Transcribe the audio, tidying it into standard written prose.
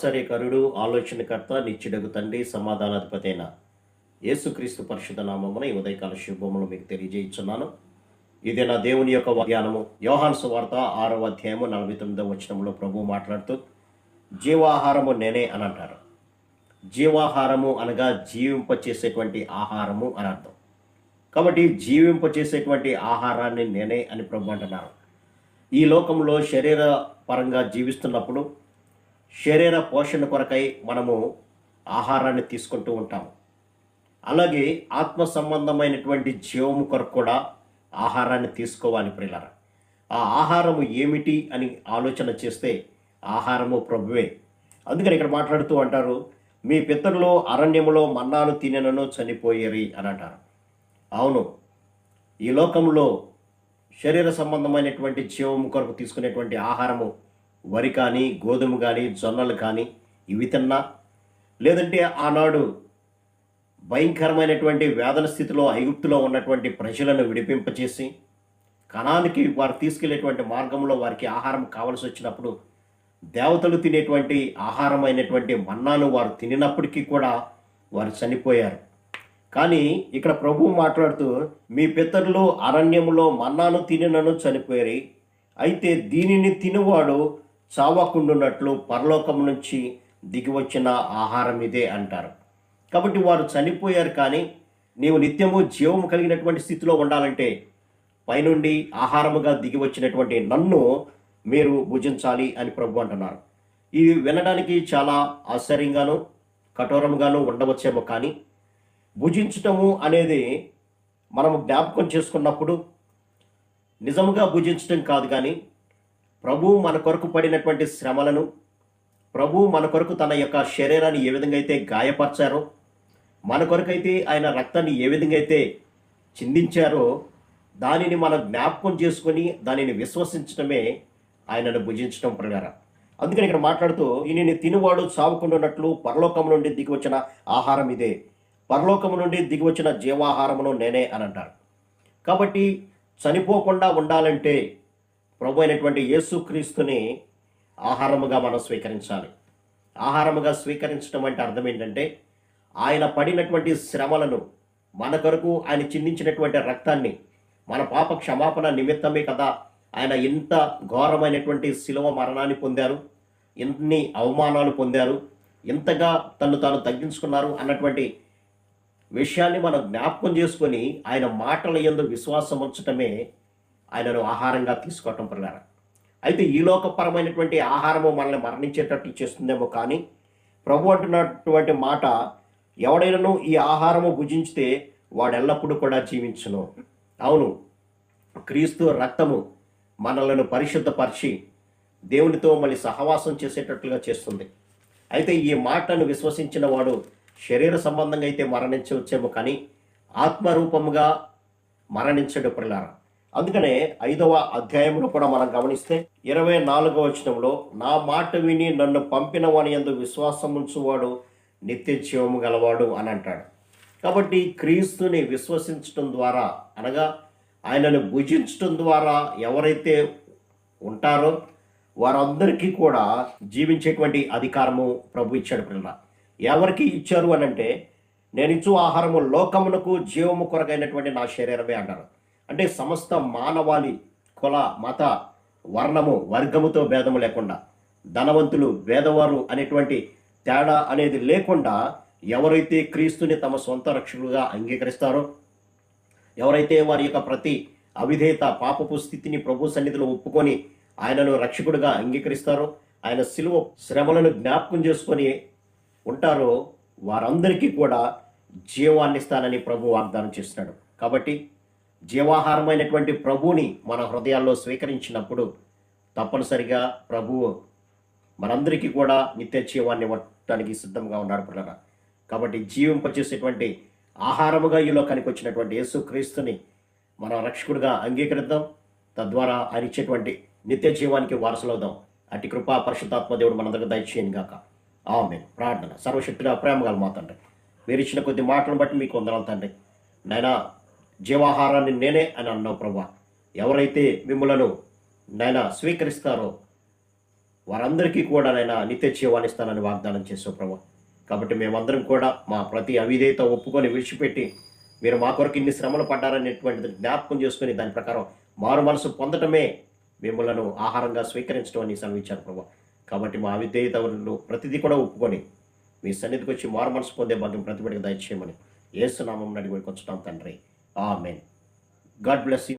ఆశ్చర్యకరుడు, ఆలోచనకర్త, నిత్యుడగు తండ్రి, సమాధానాధిపతి అయిన యేసుక్రీస్తు పరిశుద్ధ నామమున ఈ ఉదయకాల శుభములు మీకు తెలియజేయుచున్నాను. ఇది నా దేవుని యొక్క ధ్యానము. యోహాను సువార్త 6వ అధ్యాయము 49వ వచనంలో ప్రభు మాట్లాడుతూ జీవాహారము నేనే అని అంటారు. జీవాహారము అనగా జీవింపచేసేటువంటి ఆహారము అని అర్థం. కాబట్టి జీవింపచేసేటువంటి ఆహారాన్ని నేనే అని ప్రభు అంటున్నారు. ఈ లోకంలో శరీర పరంగా జీవిస్తున్నప్పుడు శరీర పోషణ కొరకై మనము ఆహారాన్ని తీసుకుంటూ ఉంటాము. అలాగే ఆత్మ సంబంధమైనటువంటి జీవము కొరకు కూడా ఆహారాన్ని తీసుకోవాలి ప్రియులారా. ఆ ఆహారము ఏమిటి అని ఆలోచన చేస్తే ఆహారము ప్రభువే. అందుకని ఇక్కడ మాట్లాడుతూ అంటారు, మీ పితరులు అరణ్యములో మన్నాను తినెనను చనిపోయేరి అని అంటారు. అవును, ఈ లోకంలో శరీర సంబంధమైనటువంటి జీవము కొరకు తీసుకునేటువంటి ఆహారము వరి కానీ, గోధుమ కానీ, జొన్నలు కానీ ఇవి తిన్నా, లేదంటే ఆనాడు భయంకరమైనటువంటి వేదన స్థితిలో ఐగుప్తులో ఉన్నటువంటి ప్రజలను విడిపింపచేసి కనానికి వారు తీసుకెళ్లేటువంటి మార్గంలో వారికి ఆహారం కావలసి వచ్చినప్పుడు దేవతలు తినేటువంటి ఆహారం అయినటువంటి మన్నాను వారు తినినప్పటికీ కూడా వారు చనిపోయారు. కానీ ఇక్కడ ప్రభువు మాట్లాడుతూ, మీ పితరులు అరణ్యములో మన్నాను తినినను చనిపోయారు, అయితే దీనిని తినువాడు చావకుండున్నట్లు పరలోకం నుంచి దిగి వచ్చిన ఆహారం ఇదే అంటారు. కాబట్టి వారు చనిపోయారు, కానీ నీవు నిత్యము జీవము కలిగినటువంటి స్థితిలో ఉండాలంటే పైనుండి ఆహారముగా దిగి వచ్చినటువంటి నన్ను మీరు భుజించాలి అని ప్రభు అంటున్నారు. ఇది వినడానికి చాలా ఆశ్చర్యంగాను కఠోరంగాను ఉండవచ్చేమో, కానీ భుజించటము అనేది మనము జ్ఞాపకం చేసుకున్నప్పుడు నిజముగా భుజించటం కాదు, కానీ ప్రభువు మన కొరకు పడినటువంటి శ్రమలను, ప్రభువు మన కొరకు తన యొక్క శరీరాన్ని ఏ విధంగా అయితే గాయపరిచారో, మన కొరకైతే ఆయన రక్తాన్ని ఏ విధంగా అయితే చిందించారో దానిని మనం జ్ఞాపకం చేసుకొని దానిని విశ్వసించడమే ఆయనను భుజించడం ప్రకారం. అందుకని ఇక్కడ మాట్లాడుతూ, ఈయనని తినువాడు చావకుండా ఉన్నట్లు పరలోకం నుండి దిగి వచ్చిన ఆహారం ఇదే, పరలోకము నుండి దిగి వచ్చిన జీవాహారమును నేనే అని అంటారు. కాబట్టి చనిపోకుండా ఉండాలంటే ప్రభు అయినటువంటి యేసుక్రీస్తుని ఆహారముగా మనం స్వీకరించాలి. ఆహారముగా స్వీకరించడం అంటే అర్థం ఏంటంటే, ఆయన పడినటువంటి శ్రమలను, మన కొరకు ఆయన చిందించినటువంటి రక్తాన్ని, మన పాప క్షమాపణ నిమిత్తమే కదా ఆయన ఇంత ఘోరమైనటువంటి శిలువ మరణాన్ని పొందారు, ఎన్ని అవమానాలు పొందారు, ఇంతగా తను తాను తగ్గించుకున్నారు అన్నటువంటి విషయాన్ని మనం జ్ఞాపకం చేసుకొని ఆయన మాటల యందు విశ్వాసం ఉంచటమే ఆయనను ఆహారంగా తీసుకోవటం ప్రకారం. అయితే ఈ లోకపరమైనటువంటి ఆహారము మనల్ని మరణించేటట్టు చేస్తుందేమో, కానీ ప్రభు అంటున్నటువంటి మాట, ఎవడైనాను ఈ ఆహారము భుజించితే వాడు ఎల్లప్పుడూ కూడా జీవించును. అవును, క్రీస్తు రక్తము మనలను పరిశుద్ధపరిచి దేవునితో మళ్ళీ సహవాసం చేసేటట్లుగా చేస్తుంది. అయితే ఈ మాటను విశ్వసించిన వాడు శరీర సంబంధంగా అయితే మరణించవచ్చేమో, కానీ ఆత్మరూపముగా మరణించడు ప్రియులారా. అందుకనే 5వ అధ్యాయంలో కూడా మనం గమనిస్తే 24వ వచనంలో, నా మాట విని నన్ను పంపిన వాని యందు విశ్వాసం ఉంచువాడు నిత్య జీవము గలవాడు అని అంటాడు. కాబట్టి క్రీస్తుని విశ్వసించడం ద్వారా, అనగా ఆయనను భుజించడం ద్వారా ఎవరైతే ఉంటారో వారందరికీ కూడా జీవించేటువంటి అధికారము ప్రభు ఇచ్చాడు పిల్లల. ఎవరికి ఇచ్చారు అని అంటే, నేను ఇచ్చు ఆహారము లోకమునకు జీవము కొరకైనటువంటి నా శరీరమే అంటారు. అంటే సమస్త మానవాళి, కుల, మత, వర్ణము, వర్గముతో భేదము లేకుండా, ధనవంతులు, పేదవారు అనేటువంటి తేడా అనేది లేకుండా ఎవరైతే క్రీస్తుని తమ సొంత రక్షకులుగా అంగీకరిస్తారో, ఎవరైతే వారి యొక్క ప్రతి అవిధేయత, పాపపు స్థితిని ప్రభు సన్నిధిలో ఒప్పుకొని ఆయనను రక్షకుడిగా అంగీకరిస్తారో, ఆయన శిలువ శ్రమలను జ్ఞాపకం చేసుకొని ఉంటారో వారందరికీ కూడా జీవాన్ని ఇస్తానని ప్రభు వాగ్దానం చేస్తున్నాడు. కాబట్టి జీవాహారమైనటువంటి ప్రభువుని మన హృదయాల్లో స్వీకరించినప్పుడు తప్పనిసరిగా ప్రభువు మనందరికీ కూడా నిత్య జీవాన్ని ఇవ్వటానికి సిద్ధంగా ఉన్నాడు పిల్లరా. కాబట్టి జీవింపచేసేటువంటి ఆహారముగా ఈ లోకానికి వచ్చినటువంటి యేసుక్రీస్తుని మన రక్షకుడిగా అంగీకరిద్దాం. తద్వారా ఆయన ఇచ్చేటువంటి నిత్య జీవానికి వారసులవుదాం. అటు కృపా పరిశుద్ధాత్మ దేవుడు మనందరికీ దయచేయను గాక. ఆమేన్. ప్రార్థన. సర్వశక్తిగా ప్రేమగల మా తండ్రి, మీరు ఇచ్చిన కొద్ది మాటలను బట్టి మీకు వందనాలు తండ్రి. నాయనా, జీవాహారాన్ని నేనే అని అన్నావు ప్రభా. ఎవరైతే మిమ్మలను నాయనా స్వీకరిస్తారో వారందరికీ కూడా నైనా నిత్య జీవాన్ని ఇస్తానని వాగ్దానం చేసావు ప్రభా. కాబట్టి మేమందరం కూడా మా ప్రతి అవిధేయత ఒప్పుకొని విడిచిపెట్టి మీరు మా కొరకు ఇన్ని శ్రమలు పడ్డారనేటువంటిది జ్ఞాపకం చేసుకుని దాని ప్రకారం మారు మనసు పొందటమే మిమ్మలను ఆహారంగా స్వీకరించడం అని సెలవిచ్చారు ప్రభా. కాబట్టి మా అవిధేయతలు ప్రతిదీ కూడా ఒప్పుకొని మీ సన్నిధికి వచ్చి మారు మనసు పొందే భాగ్యం ప్రతిబడికి దయచేయమని యేసు నామమున అడిగి వేడుకొంచున్నాం తండ్రి. ఆమేన్. God bless you.